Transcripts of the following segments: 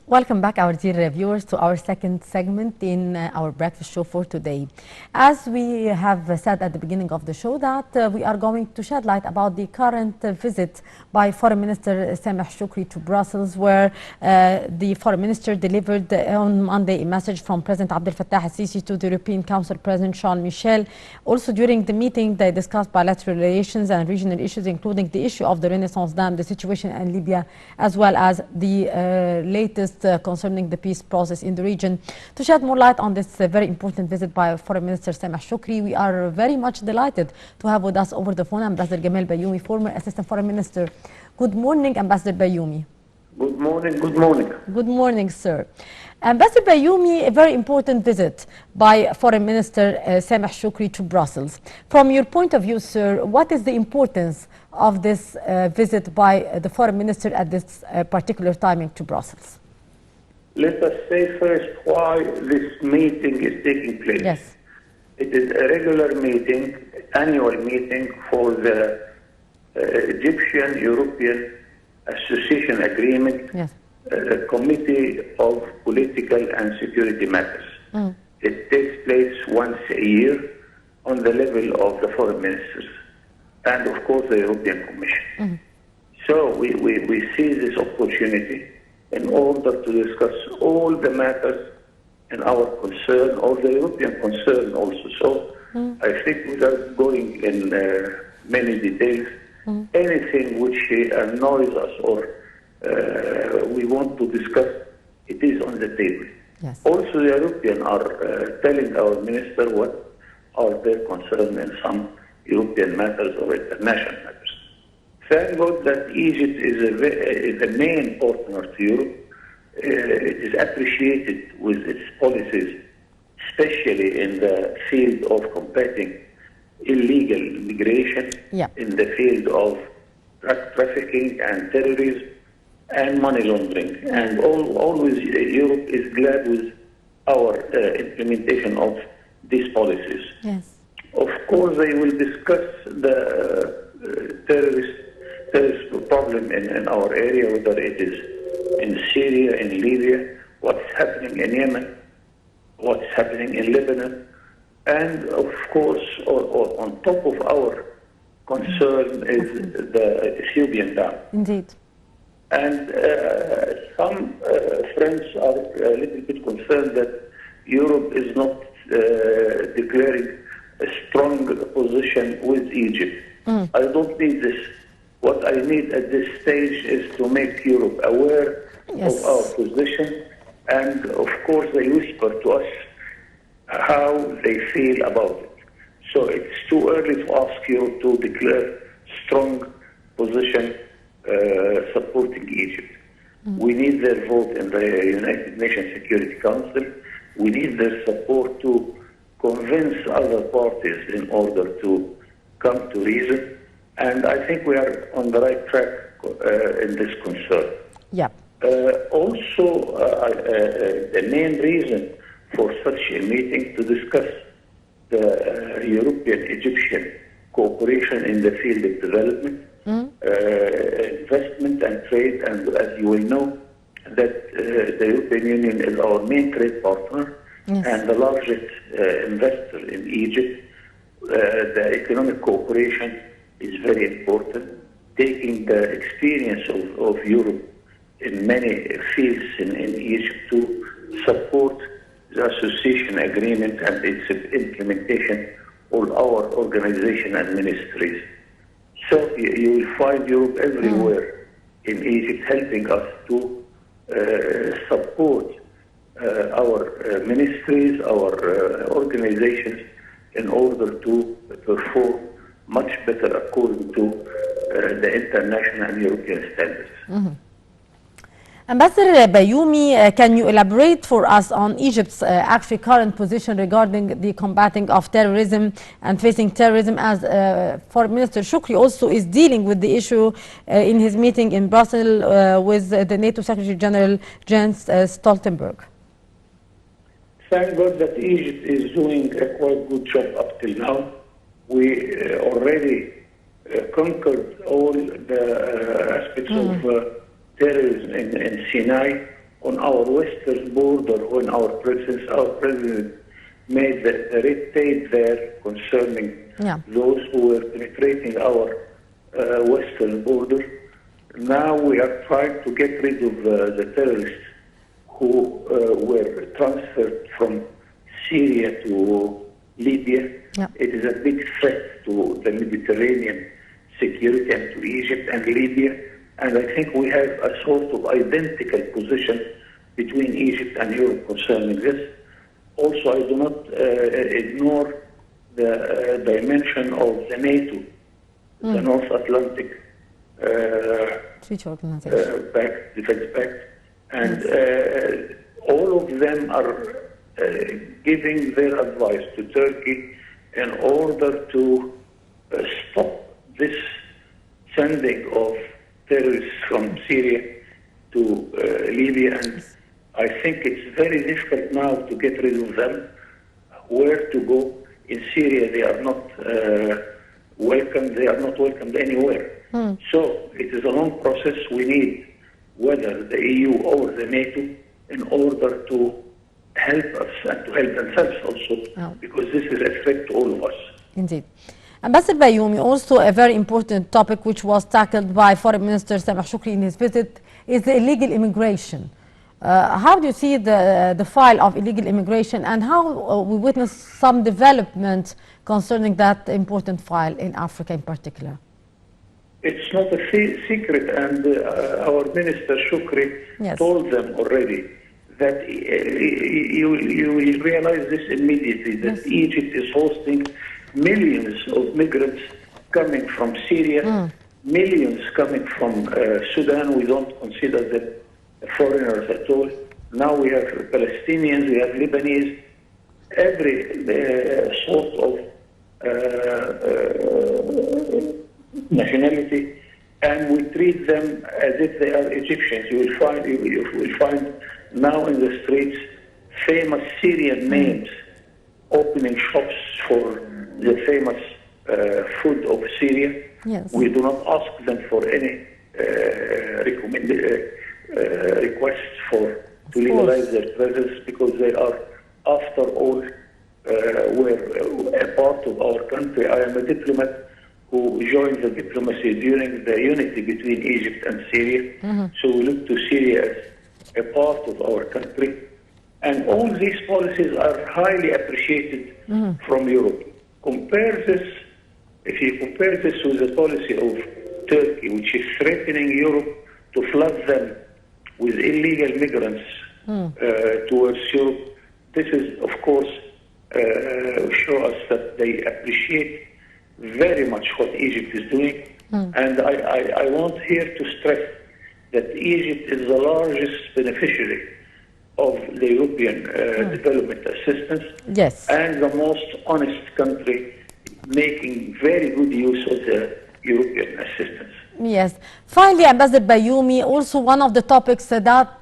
Welcome back, our dear viewers, to our second segment in our breakfast show for today. As we have said at the beginning of the show that we are going to shed light about the current visit by Foreign Minister Sameh Shoukry to Brussels, where the Foreign Minister delivered on Monday a message from President Abdel Fattah al-Sisi to the European Council President Charles Michel. Also during the meeting, they discussed bilateral relations and regional issues, including the issue of the Renaissance Dam, the situation in Libya, as well as the latest concerning the peace process in the region. To shed more light on this very important visit by Foreign Minister Sameh Shoukry, we are very much delighted to have with us over the phone Ambassador Gamal Bayoumi, former Assistant Foreign Minister. Good morning, Ambassador Bayoumi. Good morning, good morning. Good morning, sir. Ambassador Bayoumi, a very important visit by Foreign Minister Sameh Shoukry to Brussels. From your point of view, sir, what is the importance of this visit by the Foreign Minister at this particular timing to Brussels? Let us say first why this meeting is taking place. Yes. It is a regular meeting, annual meeting for the Egyptian-European Association Agreement, Yes. Committee of Political and Security Matters. It takes place once a year on the level of the foreign ministers and, of course, the European Commission. So we see this opportunity in order to discuss all the matters in our concern or the European concern also. So I think without going in many details, anything which annoys us or we want to discuss, it is on the table. Yes. Also, the Europeans are telling our minister what are their concerns in some European matters or international matters. Thank God that Egypt is a main partner to Europe. It is appreciated with its policies, especially in the field of combating illegal immigration, in the field of drug trafficking and terrorism and money laundering. And always Europe is glad with our implementation of these policies. Yes. Of course, they will discuss the terrorist problem in our area, whether it is in Syria, in Libya, what's happening in Yemen, what's happening in Lebanon, and of course, on top of our concern is the Ethiopian dam. Indeed. And some friends are a little bit concerned that Europe is not declaring a strong position with Egypt. I don't need this. What I need at this stage is to make Europe aware of our position, and of course they whisper to us how they feel about it. So it's too early to ask Europe to declare strong position supporting Egypt. We need their vote in the United Nations Security Council. We need their support to convince other parties in order to come to reason. And I think we are on the right track in this concern. Yeah. Also, the main reason for such a meeting to discuss the European-Egyptian cooperation in the field of development, investment and trade, and as you will know, that the European Union is our main trade partner and the largest investor in Egypt. The economic cooperation is very important, taking the experience of Europe in many fields in Egypt to support the association agreement and its implementation of our organization and ministries. So you will find Europe everywhere in Egypt helping us to support our ministries, our organizations in order to perform much better according to the international and European standards. Ambassador Bayoumi, can you elaborate for us on Egypt's actually current position regarding the combating of terrorism and facing terrorism, as Foreign Minister Shoukry also is dealing with the issue in his meeting in Brussels with the NATO Secretary General Jens Stoltenberg? Thank God that Egypt is doing a quite good job up till now. We already conquered all the aspects of terrorism in Sinai. on our western border when our president made the red tape there concerning those who were penetrating our western border. Now we are trying to get rid of the terrorists who were transferred from Syria to Libya. It is a big threat to the Mediterranean security and to Egypt and Libya. And I think we have a sort of identical position between Egypt and Europe concerning this. Also, I do not ignore the dimension of the NATO, the North Atlantic Defense Pact, and all of them are giving their advice to Turkey in order to stop this sending of terrorists from Syria to Libya. And I think it's very difficult now to get rid of them. Where to go? In Syria, they are not welcome. They are not welcomed anywhere. So it is a long process. We need whether the EU or the NATO in order to help us and to help themselves also, because this is a threat to all of us. Indeed. Ambassador Bayoumi, also a very important topic which was tackled by Foreign Minister Sameh Shoukry in his visit is the illegal immigration. How do you see the file of illegal immigration, and how we witness some development concerning that important file in Africa in particular? It's not a secret, and our Minister Shoukry told them already that you will realize this immediately, that Egypt is hosting millions of migrants coming from Syria, millions coming from Sudan. We don't consider them foreigners at all. Now we have Palestinians, we have Lebanese, every sort of nationality, and we treat them as if they are Egyptians. You will find now in the streets famous Syrian names opening shops for the famous food of Syria. We do not ask them for any requests to legalize their presence, because they are, after all, were a part of our country. I am a diplomat who joined the diplomacy during the unity between Egypt and Syria. So we look to Syria as a part of our country. And all these policies are highly appreciated from Europe. If you compare this with the policy of Turkey, which is threatening Europe to flood them with illegal migrants towards Europe, this is, of course, show us that they appreciate very much what Egypt is doing. And I want here to stress that Egypt is the largest beneficiary of the European development assistance, and the most honest country, making very good use of the European assistance. Yes. Finally, Ambassador Bayoumi, also one of the topics that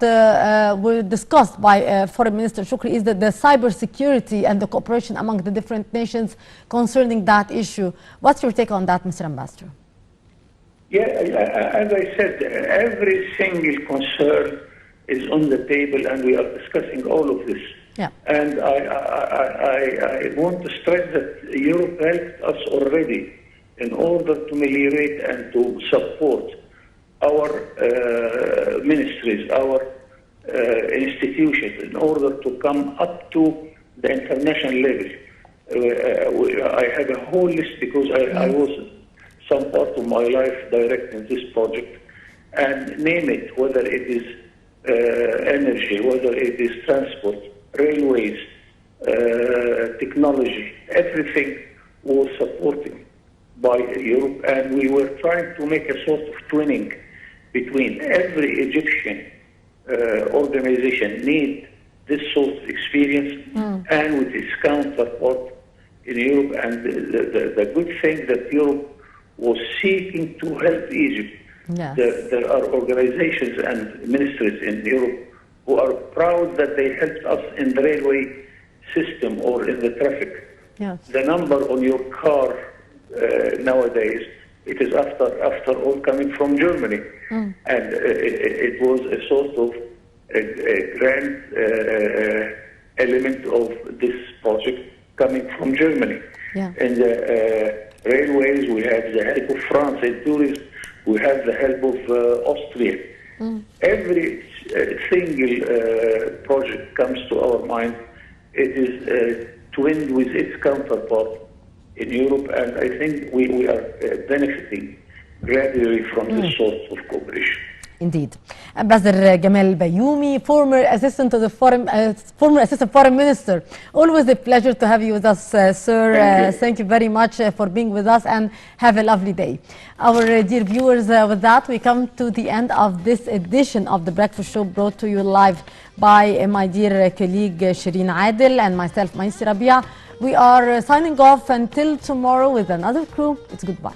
were discussed by Foreign Minister Shoukry is that the cybersecurity and the cooperation among the different nations concerning that issue. What's your take on that, Mr. Ambassador? Yeah, as I said, every single concern is on the table, and we are discussing all of this. And I want to stress that Europe helped us already in order to ameliorate and to support our ministries, our institutions, in order to come up to the international level. I have a whole list, because I was some part of my life directing this project, and name it, whether it is energy, whether it is transport, railways, technology, everything was supported by Europe, and we were trying to make a sort of twinning between every Egyptian organization need this sort of experience and with its counterpart in Europe. And the good thing that Europe was seeking to help Egypt. There are organizations and ministries in Europe who are proud that they helped us in the railway system or in the traffic. The number on your car nowadays, it is after all coming from Germany. And it was a sort of a grand element of this project coming from Germany. Yeah. In the railways, we have the help of France. In tourism, we have the help of Austria. Every single project comes to our mind. It is twinned with its counterpart in Europe, and I think we are benefiting gradually from this sort of cooperation. Indeed. Ambassador Gamal Bayoumi, former assistant to the former assistant foreign minister. Always a pleasure to have you with us, sir. Thank you very much for being with us, and have a lovely day. Our dear viewers, with that we come to the end of this edition of the Breakfast Show, brought to you live by my dear colleague Shireen Adel and myself, Maïsi Rabia. We are signing off until tomorrow with another crew. It's goodbye.